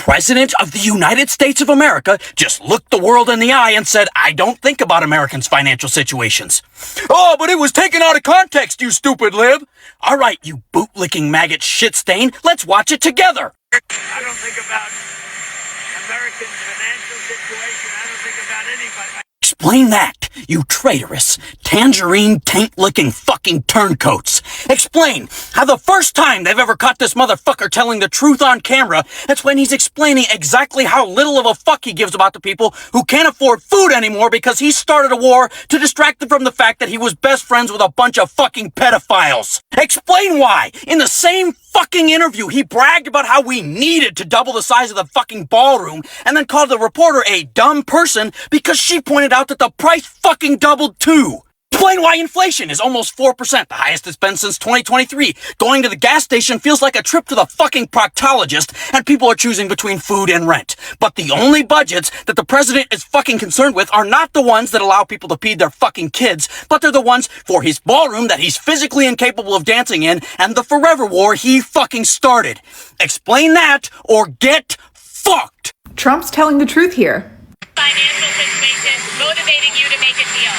President of the United States of America just looked the world in the eye and said, I don't think about Americans' financial situations. Oh, but it was taken out of context, you stupid lib. All right, you bootlicking maggot shit stain, let's watch it together. I don't think about Americans' financial situation. I don't think about anybody. Explain that, you traitorous, tangerine taint-licking fucking turncoats. Explain how the first time they've ever caught this motherfucker telling the truth on camera, that's when he's explaining exactly how little of a fuck he gives about the people who can't afford food anymore because he started a war to distract them from the fact that he was best friends with a bunch of fucking pedophiles. Explain why, in the same fucking interview, he bragged about how we needed to double the size of the fucking ballroom and then called the reporter a dumb person because she pointed out that the price fucking doubled too. Explain why inflation is almost 4%, the highest it's been since 2023. Going to the gas station feels like a trip to the fucking proctologist, and people are choosing between food and rent. But the only budgets that the president is fucking concerned with are not the ones that allow people to feed their fucking kids, but they're the ones for his ballroom that he's physically incapable of dancing in, and the forever war he fucking started. Explain that, or get fucked. Trump's telling the truth here. Financial situation motivating you to make a deal?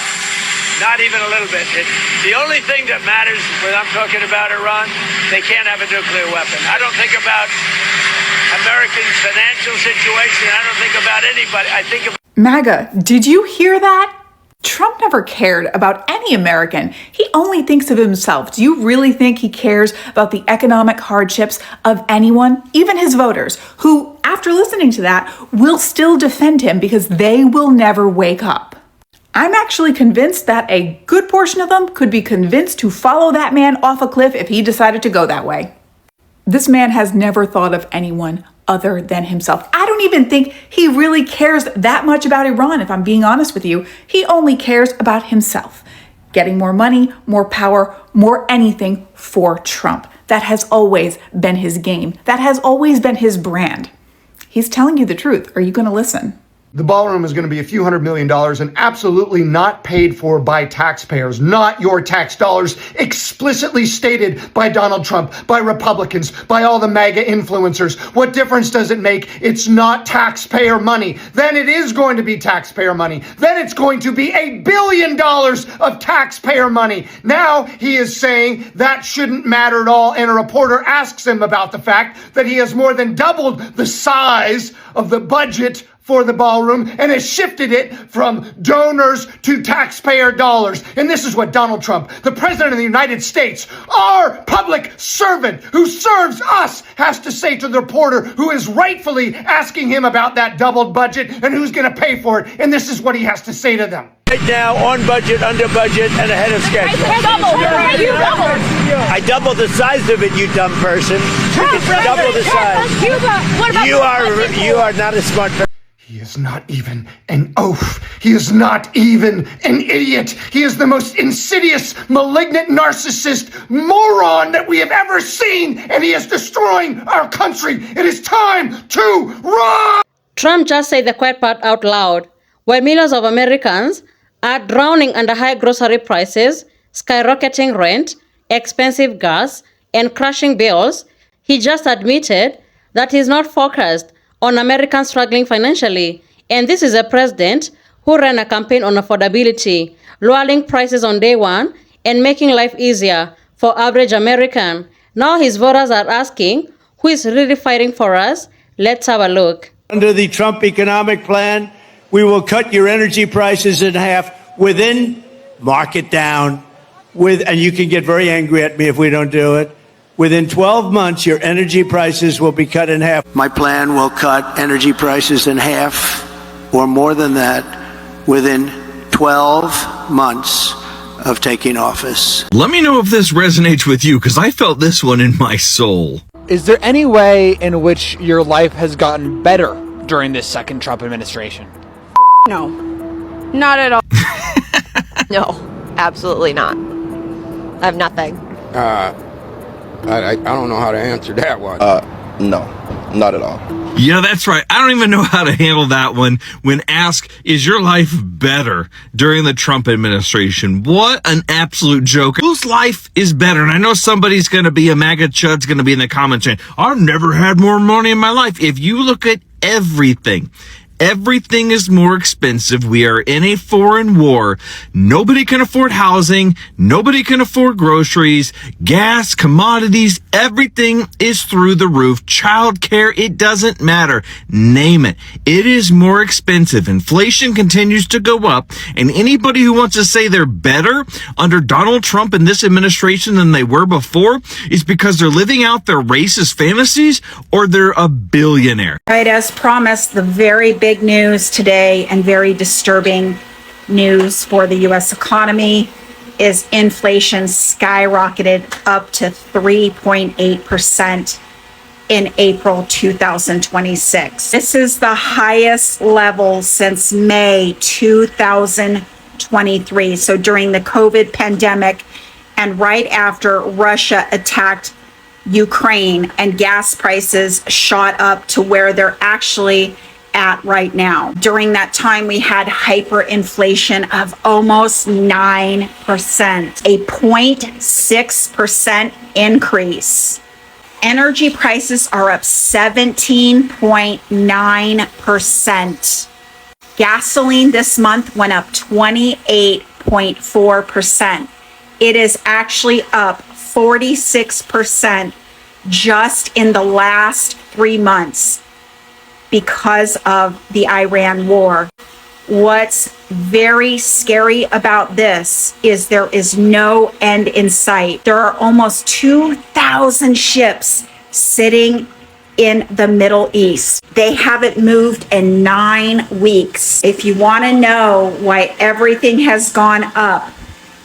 Not even a little bit. The only thing that matters when I'm talking about Iran, they can't have a nuclear weapon. I don't think about Americans' financial situation. I don't think about anybody. I think about... MAGA, did you hear that? Trump never cared about any American. He only thinks of himself. Do you really think he cares about the economic hardships of anyone, even his voters, who, after listening to that, will still defend him because they will never wake up? I'm actually convinced that a good portion of them could be convinced to follow that man off a cliff if he decided to go that way. This man has never thought of anyone other than himself. I don't even think he really cares that much about Iran, if I'm being honest with you. He only cares about himself. Getting more money, more power, more anything for Trump. That has always been his game. That has always been his brand. He's telling you the truth. Are you going to listen? The ballroom is going to be a few $100 million and absolutely not paid for by taxpayers, not your tax dollars, explicitly stated by Donald Trump, by Republicans, by all the MAGA influencers. What difference does it make? It's not taxpayer money. Then it is going to be taxpayer money. Then it's going to be $1 billion of taxpayer money. Now he is saying that shouldn't matter at all. And a reporter asks him about the fact that he has more than doubled the size of the budget for the ballroom and has shifted it from donors to taxpayer dollars. And this is what Donald Trump, the president of the United States, our public servant who serves us, has to say to the reporter who is rightfully asking him about that doubled budget and who's going to pay for it. And this is what he has to say to them. Right now, on budget, under budget, and ahead of schedule. I doubled the size of it, you dumb person. It's double the size. You are not a smart person. He is not even an oaf. He is not even an idiot. He is the most insidious, malignant narcissist moron that we have ever seen, and he is destroying our country. It is time to run! Trump just said the quiet part out loud, while millions of Americans are drowning under high grocery prices, skyrocketing rent, expensive gas, and crashing bills. He just admitted that he's not focused on Americans struggling financially. And this is a president who ran a campaign on affordability, lowering prices on day one and making life easier for average American. Now his voters are asking, who is really fighting for us? Let's have a look. Under the Trump economic plan, we will cut your energy prices in half within, mark it down, and you can get very angry at me if we don't do it. Within 12 months, your energy prices will be cut in half. My plan will cut energy prices in half or more than that within 12 months of taking office. Let me know if this resonates with you, because I felt this one in my soul. Is there any way in which your life has gotten better during this second Trump administration? No. Not at all. No, absolutely not. I have nothing. I don't know how to answer that one. No, Not at all. Yeah, that's right. I don't even know how to handle that one when asked, is your life better during the Trump administration? What an absolute joke. Whose life is better? And I know somebody's going to be a MAGA chud's going to be in the comments saying, I've never had more money in my life. If you look at everything is more expensive. We are in a foreign war. Nobody can afford housing. Nobody can afford groceries, gas, commodities. Everything is through the roof. Childcare, it doesn't matter. Name it. It is more expensive. Inflation continues to go up. And anybody who wants to say they're better under Donald Trump and this administration than they were before is because they're living out their racist fantasies or they're a billionaire. Right, as promised, the very big news today and very disturbing news for the U.S. economy is inflation skyrocketed up to 3.8% in April 2026. This is the highest level since May 2023. So during the COVID pandemic and right after Russia attacked Ukraine and gas prices shot up to where they're actually at right now. During that time, we had hyperinflation of almost 9%, a 0.6% increase. Energy prices are up 17.9%. Gasoline this month went up 28.4%. It is actually up 46% just in the last 3 months because of the Iran war. What's very scary about this is there is no end in sight. There are almost 2,000 ships sitting in the Middle East. They haven't moved in 9 weeks. If you want to know why everything has gone up,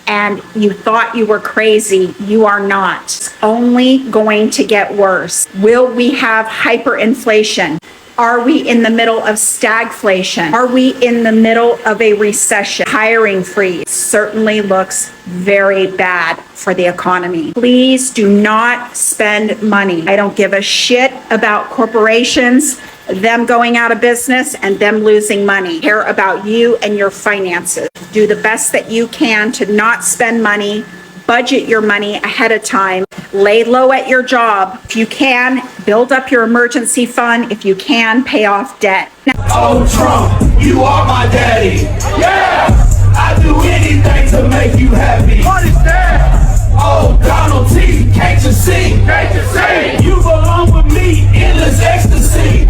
and you thought you were crazy, you are not. It's only going to get worse. Will we have hyperinflation? Are we in the middle of stagflation? Are we in the middle of a recession? Hiring freeze certainly looks very bad for the economy. Please do not spend money. I don't give a shit about corporations, them going out of business and them losing money. I care about you and your finances. Do the best that you can to not spend money. Budget your money ahead of time. Lay low at your job. If you can, build up your emergency fund. If you can, pay off debt. Oh, Trump, you are my daddy. Yeah, I do anything to make you happy. What is that? Oh, Donald T, can't you see? Can't you see? You belong with me in this ecstasy.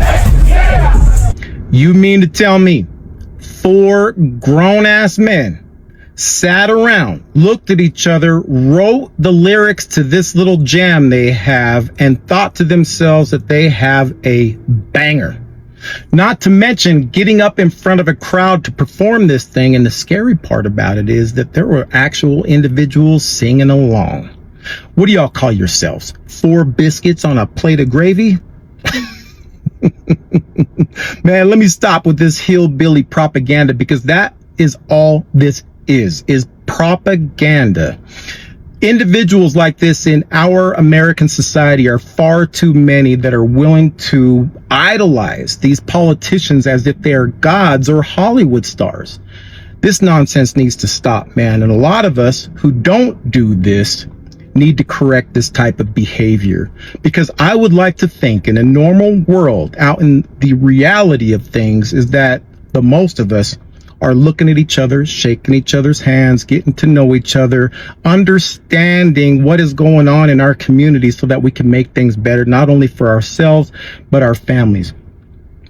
Yeah. You mean to tell me 4 grown-ass men sat around, looked at each other, wrote the lyrics to this little jam they have, and thought to themselves that they have a banger? Not to mention getting up in front of a crowd to perform this thing, and the scary part about it is that there were actual individuals singing along. What do y'all call yourselves? 4 biscuits on a plate of gravy? Man, let me stop with this hillbilly propaganda, because that is all this is propaganda. Individuals like this in our American society are far too many that are willing to idolize these politicians as if they are gods or Hollywood stars. This nonsense needs to stop, man. And a lot of us who don't do this need to correct this type of behavior, because I would like to think in a normal world, out in the reality of things, is that the most of us are looking at each other, shaking each other's hands, getting to know each other, understanding what is going on in our community so that we can make things better, not only for ourselves, but our families.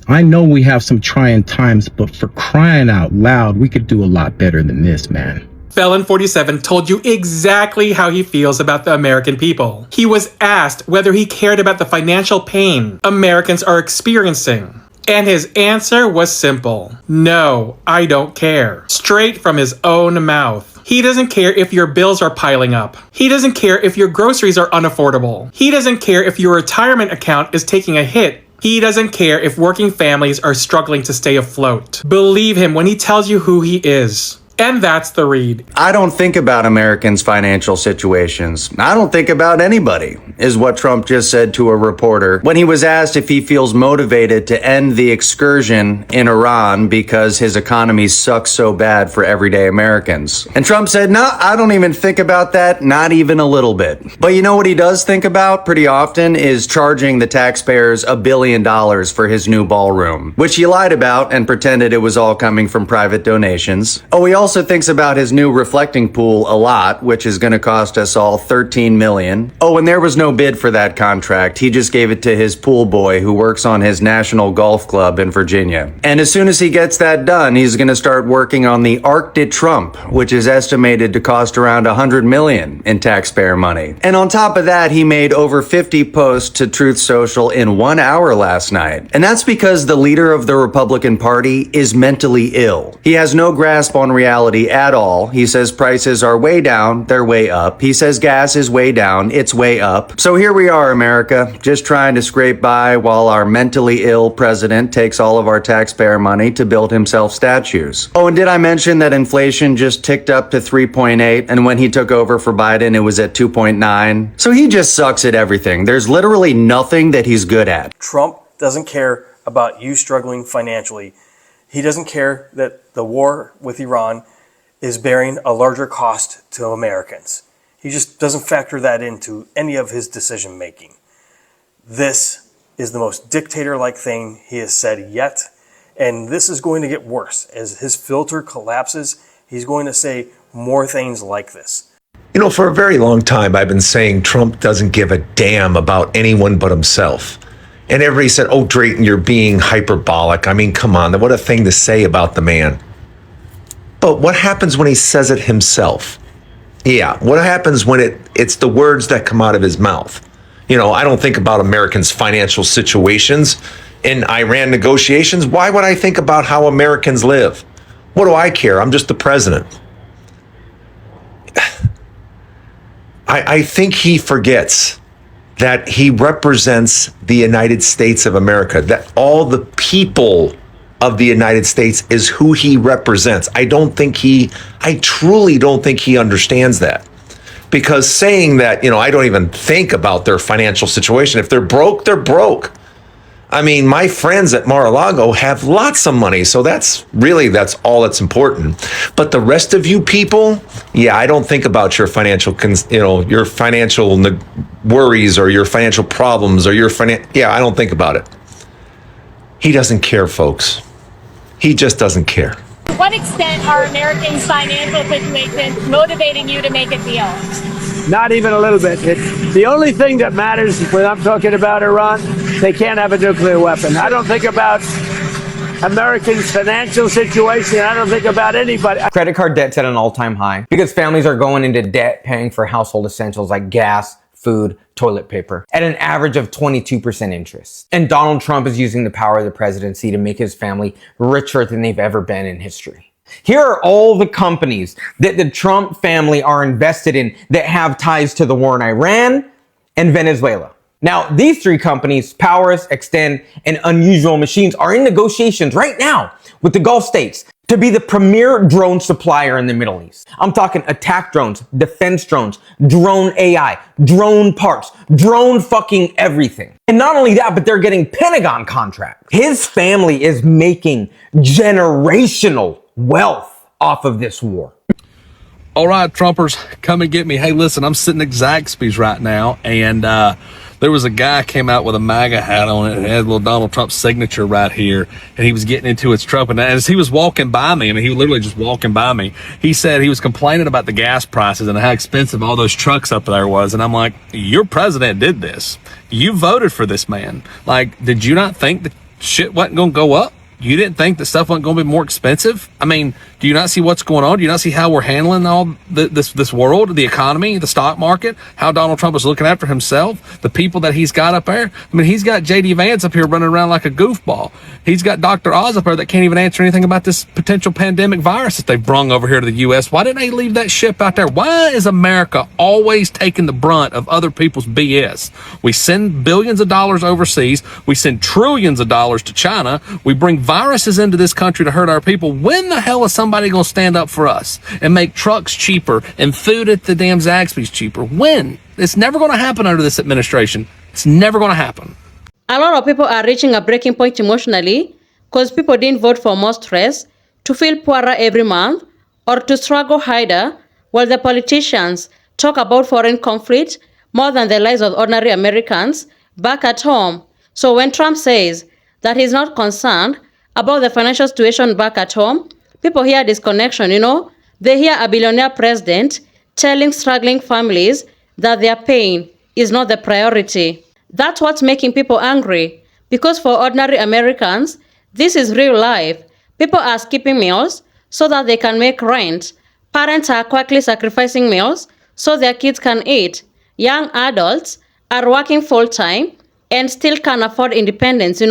I know we have some trying times, but for crying out loud, we could do a lot better than this, man. Felon 47 told you exactly how he feels about the American people. He was asked whether he cared about the financial pain Americans are experiencing. And his answer was simple. No, I don't care. Straight from his own mouth. He doesn't care if your bills are piling up. He doesn't care if your groceries are unaffordable. He doesn't care if your retirement account is taking a hit. He doesn't care if working families are struggling to stay afloat. Believe him when he tells you who he is. And that's the read. I don't think about Americans' financial situations. I don't think about anybody, is what Trump just said to a reporter when he was asked if he feels motivated to end the excursion in Iran because his economy sucks so bad for everyday Americans. And Trump said, no, I don't even think about that, not even a little bit. But you know what he does think about pretty often is charging the taxpayers $1 billion for his new ballroom, which he lied about and pretended it was all coming from private donations. Oh, he also thinks about his new reflecting pool a lot, which is going to cost us all $13 million. Oh, and there was no bid for that contract. He just gave it to his pool boy who works on his National Golf Club in Virginia. And as soon as he gets that done, he's going to start working on the Arc de Trump, which is estimated to cost around $100 million in taxpayer money. And on top of that, he made over 50 posts to Truth Social in 1 hour last night. And that's because the leader of the Republican Party is mentally ill. He has no grasp on reality at all. He says prices are way down, they're way up. He says gas is way down, it's way up. So here we are, America, just trying to scrape by while our mentally ill president takes all of our taxpayer money to build himself statues. Oh, and did I mention that inflation just ticked up to 3.8, and when he took over for Biden, it was at 2.9? So he just sucks at everything. There's literally nothing that he's good at. Trump doesn't care about you struggling financially. He doesn't care that the war with Iran is bearing a larger cost to Americans. He just doesn't factor that into any of his decision making. This is the most dictator-like thing he has said yet, and this is going to get worse. As his filter collapses, he's going to say more things like this. You know, for a very long time, I've been saying Trump doesn't give a damn about anyone but himself. And everybody said, oh, Drayton, you're being hyperbolic. I mean, come on, what a thing to say about the man. But what happens when he says it himself? Yeah, what happens when it's the words that come out of his mouth? You know, I don't think about Americans' financial situations in Iran negotiations. Why would I think about how Americans live? What do I care? I'm just the president. I think he forgets that he represents the United States of America, that all the people of the United States is who he represents. I truly don't think he understands that. Because saying that, you know, I don't even think about their financial situation. If they're broke, they're broke. I mean, my friends at Mar-a-Lago have lots of money, so that's all that's important. But the rest of you people, yeah, I don't think about your financial, your financial worries or your financial problems or yeah, I don't think about it. He doesn't care, folks. He just doesn't care. To what extent are Americans' financial situations motivating you to make a deal? Not even a little bit. The only thing that matters when I'm talking about Iran, they can't have a nuclear weapon. I don't think about Americans' financial situation. I don't think about anybody. Credit card debt's at an all-time high because families are going into debt paying for household essentials like gas, food, toilet paper at an average of 22% interest. And Donald Trump is using the power of the presidency to make his family richer than they've ever been in history. Here are all the companies that the Trump family are invested in that have ties to the war in Iran and Venezuela. Now, these three companies, Powers, Extend, and Unusual Machines, are in negotiations right now with the Gulf states to be the premier drone supplier in the Middle East. I'm talking attack drones, defense drones, drone AI, drone parts, drone fucking everything. And not only that, but they're getting Pentagon contracts. His family is making generational wealth off of this war. All right, Trumpers, come and get me. Hey, listen, I'm sitting at Zaxby's right now, and there was a guy came out with a MAGA hat on it. It had a little Donald Trump signature right here, and he was getting into his truck. And as he was walking by me, I mean, he was literally just walking by me, he said he was complaining about the gas prices and how expensive all those trucks up there was. And I'm like, your president did this. You voted for this man. Like, did you not think that shit wasn't going to go up? You didn't think that stuff wasn't going to be more expensive? I mean, do you not see what's going on? Do you not see how we're handling all this world, the economy, the stock market, how Donald Trump is looking after himself, the people that he's got up there? I mean, he's got J.D. Vance up here running around like a goofball. He's got Dr. Oz up there that can't even answer anything about this potential pandemic virus that they've brung over here to the U.S. Why didn't they leave that ship out there? Why is America always taking the brunt of other people's BS? We send billions of dollars overseas. We send trillions of dollars to China. We bring virus is into this country to hurt our people, when the hell is somebody going to stand up for us and make trucks cheaper and food at the damn Zaxby's cheaper? When? It's never going to happen under this administration. It's never going to happen. A lot of people are reaching a breaking point emotionally because people didn't vote for more stress, to feel poorer every month, or to struggle harder, while the politicians talk about foreign conflict more than the lives of ordinary Americans back at home. So when Trump says that he's not concerned about the financial situation back at home, people hear disconnection, They hear a billionaire president telling struggling families that their pain is not the priority. That's what's making people angry, because for ordinary Americans, this is real life. People are skipping meals so that they can make rent. Parents are quietly sacrificing meals so their kids can eat. Young adults are working full-time and still can't afford independence,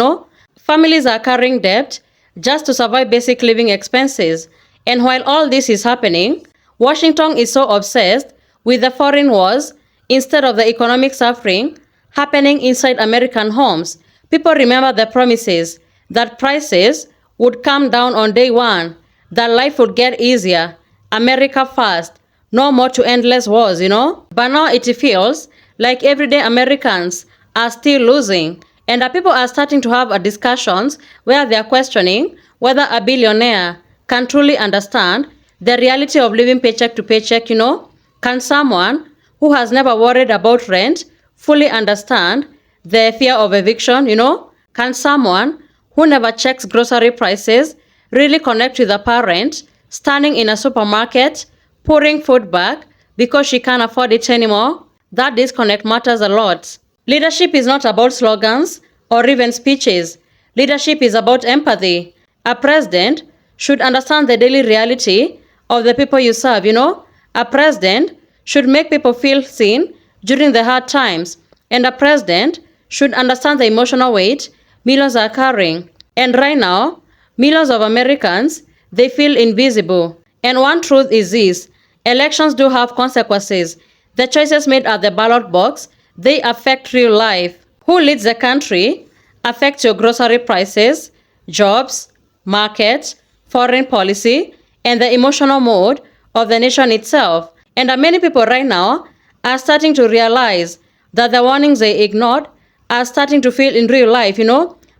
Families are carrying debt just to survive basic living expenses. And while all this is happening, Washington is so obsessed with the foreign wars instead of the economic suffering happening inside American homes. People remember the promises that prices would come down on day one, that life would get easier, America first, no more to endless wars, But now it feels like everyday Americans are still losing, and the people are starting to have discussions where they are questioning whether a billionaire can truly understand the reality of living paycheck to paycheck, Can someone who has never worried about rent fully understand the fear of eviction, Can someone who never checks grocery prices really connect with a parent standing in a supermarket, pouring food back because she can't afford it anymore? That disconnect matters a lot. Leadership is not about slogans or even speeches. Leadership is about empathy. A president should understand the daily reality of the people you serve, A president should make people feel seen during the hard times. And a president should understand the emotional weight millions are carrying. And right now, millions of Americans, they feel invisible. And one truth is this: elections do have consequences. The choices made at the ballot box, they affect real life. Who leads the country affects your grocery prices, jobs, markets, foreign policy, and the emotional mood of the nation itself. And many people right now are starting to realize that the warnings they ignored are starting to feel in real life,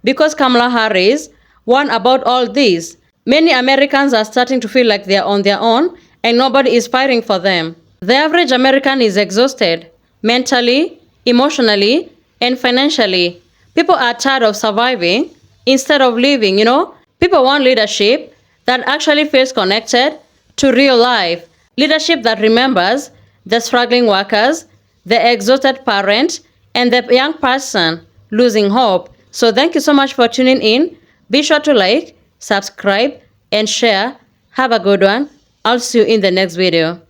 because Kamala Harris warned about all this. Many Americans are starting to feel like they're on their own and nobody is fighting for them. The average American is exhausted, mentally, emotionally, and financially. People are tired of surviving instead of living, People want leadership that actually feels connected to real life. Leadership that remembers the struggling workers, the exhausted parent, and the young person losing hope. So thank you so much for tuning in. Be sure to like, subscribe, and share. Have a good one. I'll see you in the next video.